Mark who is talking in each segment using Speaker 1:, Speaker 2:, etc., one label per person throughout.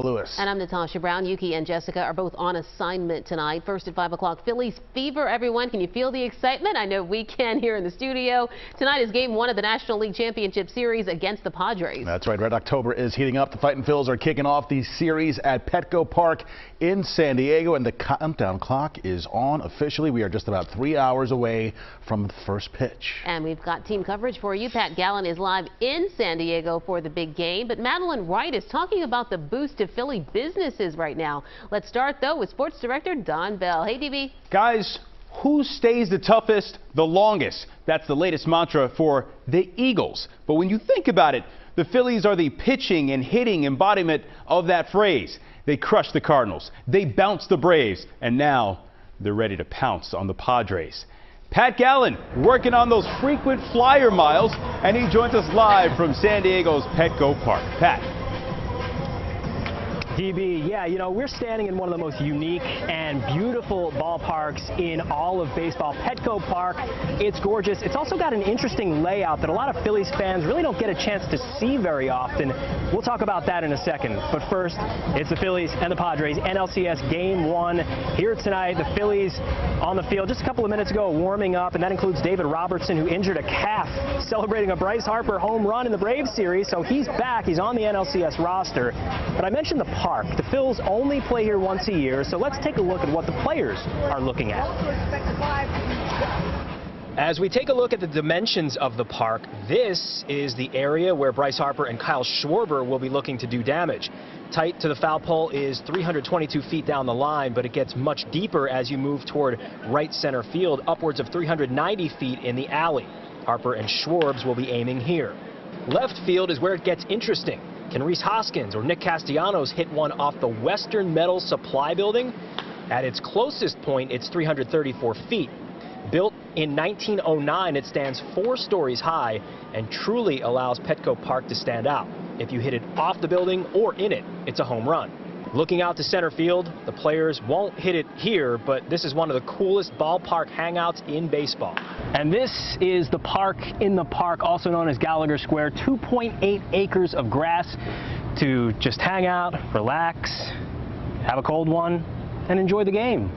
Speaker 1: Lewis.
Speaker 2: And I'm Natasha Brown. Yuki and Jessica are both on assignment tonight. First at 5 o'clock, Phillies fever, everyone. Can you feel the excitement? I know we can here in the studio. Tonight is game one of the National League Championship Series against the Padres.
Speaker 1: That's right. Red October is heating up. The Fightin' Phils are kicking off the series at Petco Park in San Diego, and the countdown clock is on officially. We are just about 3 hours away from the first pitch.
Speaker 2: And we've got team coverage for you. Pat Gallen is live in San Diego for the big game. But Madeline Wright is talking about the boost to Philly businesses right now. Let's start, though, with sports director Don Bell. Hey, DB.
Speaker 3: Guys, who stays the toughest the longest? That's the latest mantra for the Eagles. But when you think about it, the Phillies are the pitching and hitting embodiment of that phrase. They crushed the Cardinals, they bounced the Braves, and now they're ready to pounce on the Padres. Pat Gallen working on those frequent flyer miles, and he joins us live from San Diego's Petco Park. Pat.
Speaker 4: DB, yeah, you know, we're standing in one of the most unique and beautiful ballparks in all of baseball, Petco Park. It's gorgeous. It's also got an interesting layout that a lot of Phillies fans really don't get a chance to see very often. We'll talk about that in a second. But first, it's the Phillies and the Padres. NLCS Game 1 here tonight. The Phillies on the field just a couple of minutes ago warming up, and that includes David Robertson, who injured a calf, celebrating a Bryce Harper home run in the Braves series. So he's back. He's on the NLCS roster. But I mentioned the park. The Phils only play here once a year, so let's take a look at what the players are looking at. As we take a look at the dimensions of the park, this is the area where Bryce Harper and Kyle Schwarber will be looking to do damage. Tight to the foul pole is 322 feet down the line, but it gets much deeper as you move toward right center field, upwards of 390 feet in the alley. Harper and Schwarbs will be aiming here. Left field is where it gets interesting. Can Rhys Hoskins or Nick Castellanos hit one off the Western Metal Supply Building? At its closest point, it's 334 feet. Built in 1909, it stands 4 stories high and truly allows Petco Park to stand out. If you hit it off the building or in it, it's a home run. Looking out to center field, the players won't hit it here, but this is one of the coolest ballpark hangouts in baseball. And this is the park in the park, also known as Gallagher Square. 2.8 acres of grass to just hang out, relax, have a cold one, and enjoy the game.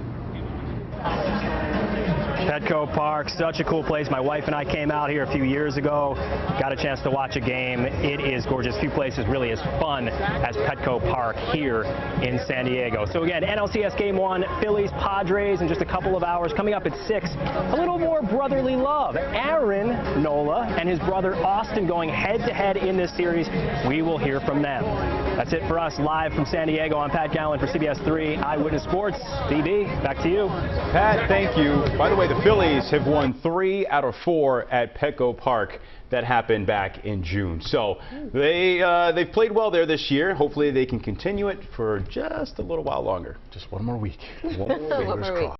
Speaker 4: Petco Park, such a cool place. My wife and I came out here a few years ago, got a chance to watch a game. It is gorgeous. Few places really as fun as Petco Park here in San Diego. So again, NLCS Game 1, Phillies, Padres in just a couple of hours. Coming up at 6, a little more brotherly love. Aaron Nola and his brother Austin going head-to-head in this series. We will hear from them. That's it for us live from San Diego. I'm Pat Gallen for CBS 3 Eyewitness Sports. DB, back to you.
Speaker 3: Pat, thank you. By the way, the Phillies have won 3 out of 4 at Petco Park. That happened back in June. So they've played well there this year. Hopefully they can continue it for just a little while longer.
Speaker 1: Just one more week.
Speaker 2: One more week.